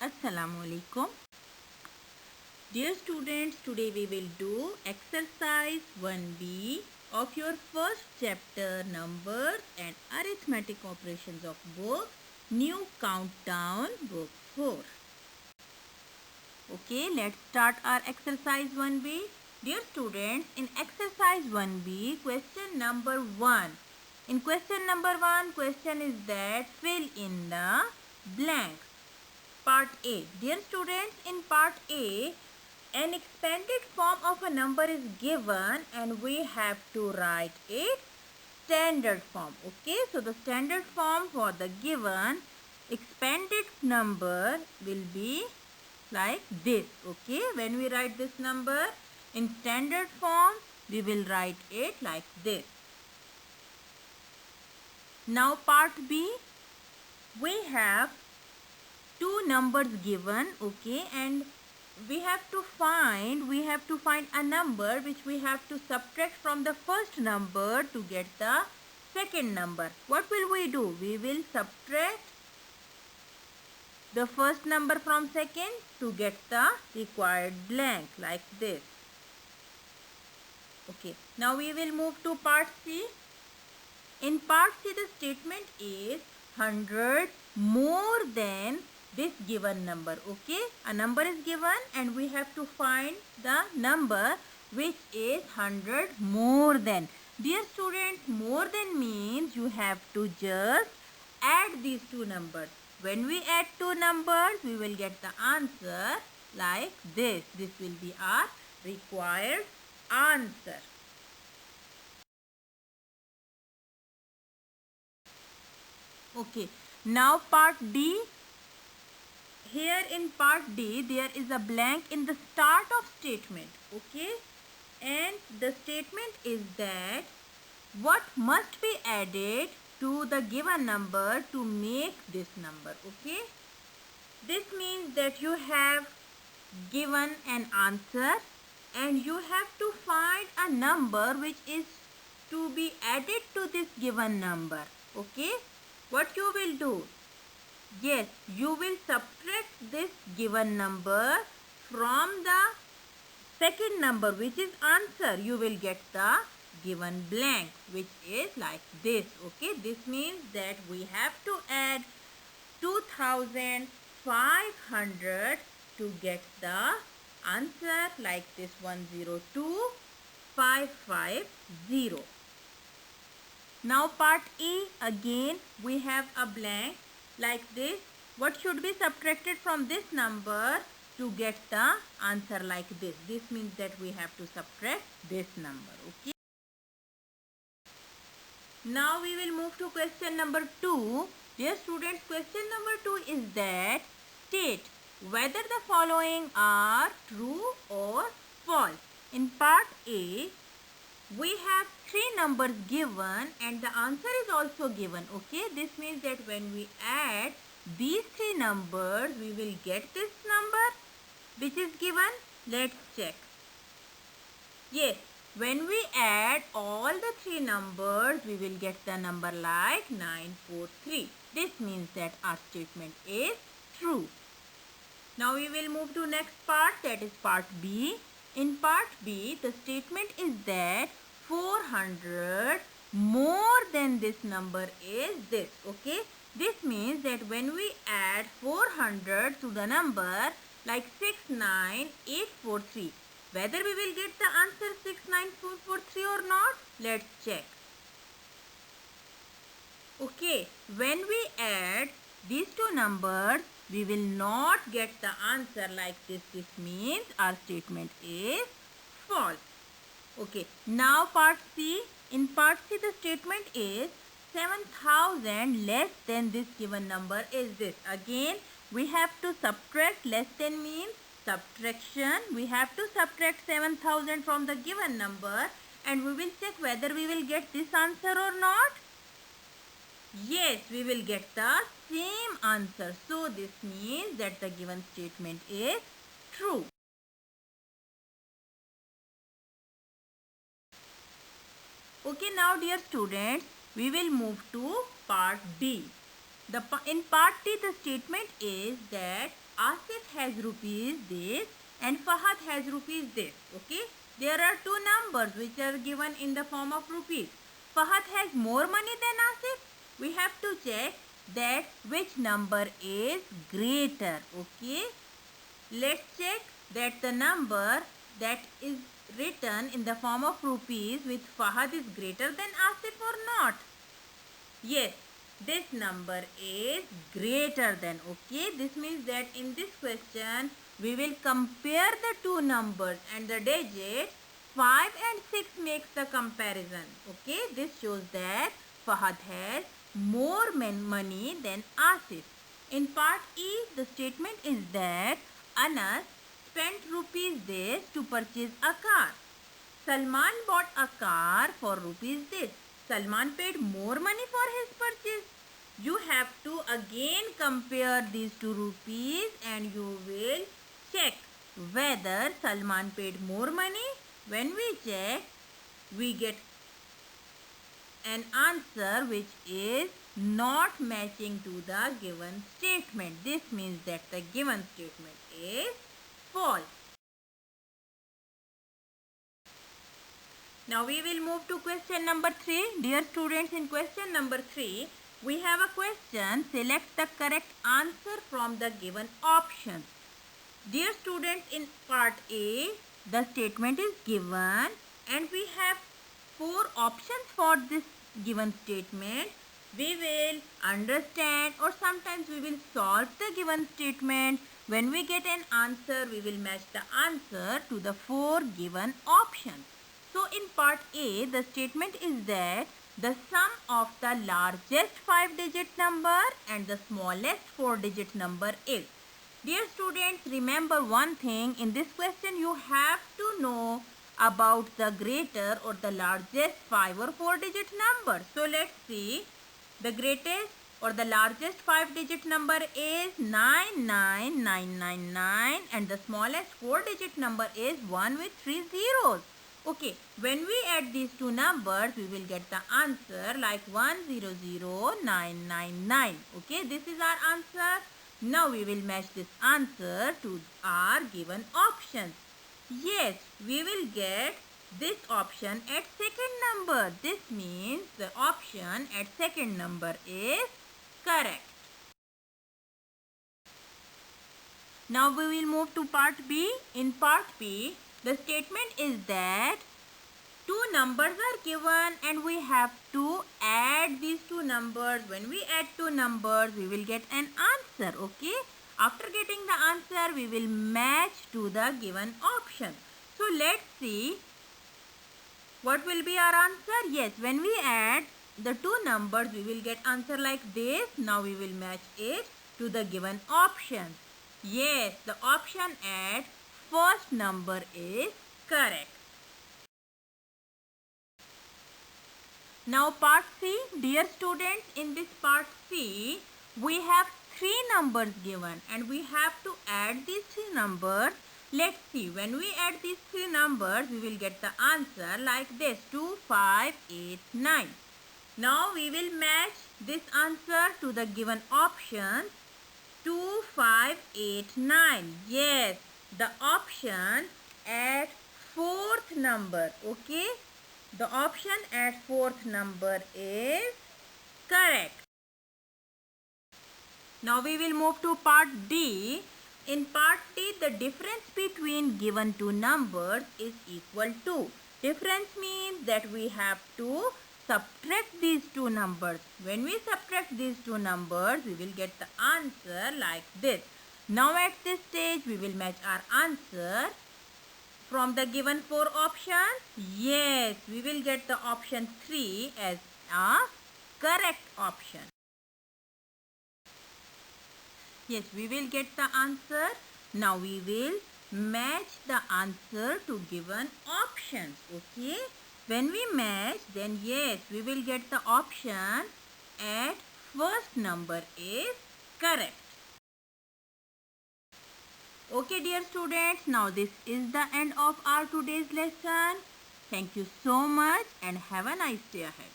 Assalamu alaikum. Dear students, today we will do exercise 1B of your first chapter numbers and arithmetic operations of book New Countdown book 4. Okay, let's start our exercise 1B. Dear students, in exercise 1B, question number 1. In question number 1, question is that fill in the blanks. Part A. Dear students, in part A, an expanded form of a number is given and we have to write it standard form. Okay, so the standard form for the given expanded number will be like this. Okay, when we write this number in standard form, we will write it like this. Now part B, we have two numbers given, okay, and we have to find a number which we have to subtract from the first number to get the second number. What will we do? We will subtract the first number from second to get the required blank like this. Okay, now we will move to part C. In part C, the statement is 100 more than this given number. Okay, a number is given and we have to find the number which is 100 more than. Dear students, more than means you have to just add these two numbers. When we add two numbers, we will get the answer like this. This will be our required answer. Okay, now part D. Here in part D, there is a blank in the start of statement. Okay, and the statement is that what must be added to the given number to make this number. Okay, this means that you have given an answer and you have to find a number which is to be added to this given number. Okay, what you will do? Yes, you will subtract this given number from the second number which is answer. You will get the given blank which is like this. Okay, this means that we have to add 2500 to get the answer like this 102550. Now part E, again we have a blank like this. What should be subtracted from this number to get the answer like this? This means that we have to subtract this number. Okay. Now we will move to question number 2. Dear students, question number 2 is that state whether the following are true or false. In part A, we have three numbers given and the answer is also given. Okay, this means that when we add these three numbers, we will get this number which is given. Let's check. Yes, when we add all the three numbers, we will get the number like 943. This means that our statement is true. Now we will move to next part, that is part B. In part B, the statement is that 400 more than this number is this. Okay, this means that when we add 400 to the number like 69843, whether we will get the answer 69443 or not, let's check. Okay, when we add these two numbers, we will not get the answer like this. This means our statement is false. Okay, now part C. In part C, the statement is 7000 less than this given number is this. Again, we have to subtract. Less than means subtraction. We have to subtract 7000 from the given number and we will check whether we will get this answer or not. Yes, we will get the same answer. So this means that the given statement is true. Okay, now dear students, we will move to part D. In part D, the statement is that Asif has rupees this and Fahad has rupees this. Okay, there are two numbers which are given in the form of rupees. Fahad has more money than Asif. We have to check that which number is greater. Okay, let's check that the number that is written in the form of rupees with Fahad is greater than Asif or not. Yes, this number is greater than. Okay, this means that in this question we will compare the two numbers and the digit 5 and 6 makes the comparison. Okay, this shows that Fahad has more money than Asif. In part E, the statement is that Anas spent rupees this to purchase a car. Salman bought a car for rupees this. Salman paid more money for his purchase. You have to again compare these two rupees and you will check whether Salman paid more money. When we check, we get an answer which is not matching to the given statement. This means that the given statement is false. Now we will move to question number 3. Dear students, in question number 3, we have a question. Select the correct answer from the given options. Dear students, in part A, the statement is given and we have 4 options for this given statement. We will understand or sometimes we will solve the given statement. When we get an answer, we will match the answer to the 4 given options. So in part A, the statement is that the sum of the largest 5-digit number and the smallest 4-digit number is. Dear students, remember one thing. In this question, you have to know about the greater or the largest 5 or 4-digit number. So let's see. The greatest or the largest 5-digit number is 99999 and the smallest 4-digit number is 1 with 3 zeros. Okay, when we add these two numbers, we will get the answer like 100999. Okay, this is our answer. Now we will match this answer to our given options. Yes, we will get this option at second number. This means the option at second number is correct. Now we will move to part B. In part B, the statement is that two numbers are given and we have to add these two numbers. When we add two numbers, we will get an answer. Okay. After getting the answer, we will match to the given option. So let's see what will be our answer. Yes, when we add the two numbers, we will get answer like this. Now we will match it to the given options. Yes, the option at first number is correct. Now part C. Dear students, in this part C, we have 3 numbers given and we have to add these 3 numbers. Let's see. When we add these 3 numbers, we will get the answer like this. 2, 5, 8, 9. Now we will match this answer to the given options. 2, 5, 8, 9. Yes, the option at 4th number. Okay. The option at 4th number is correct. Now we will move to part D. In part D, the difference between given two numbers is equal to. Difference means that we have to subtract these two numbers. When we subtract these two numbers, we will get the answer like this. Now at this stage, we will match our answer from the given 4 options. Yes, we will get the option 3 as a correct option. Yes, we will get the answer. Now we will match the answer to given options. Okay. When we match, then yes, we will get the option at first number is correct. Okay, dear students, now this is the end of our today's lesson. Thank you so much and have a nice day ahead.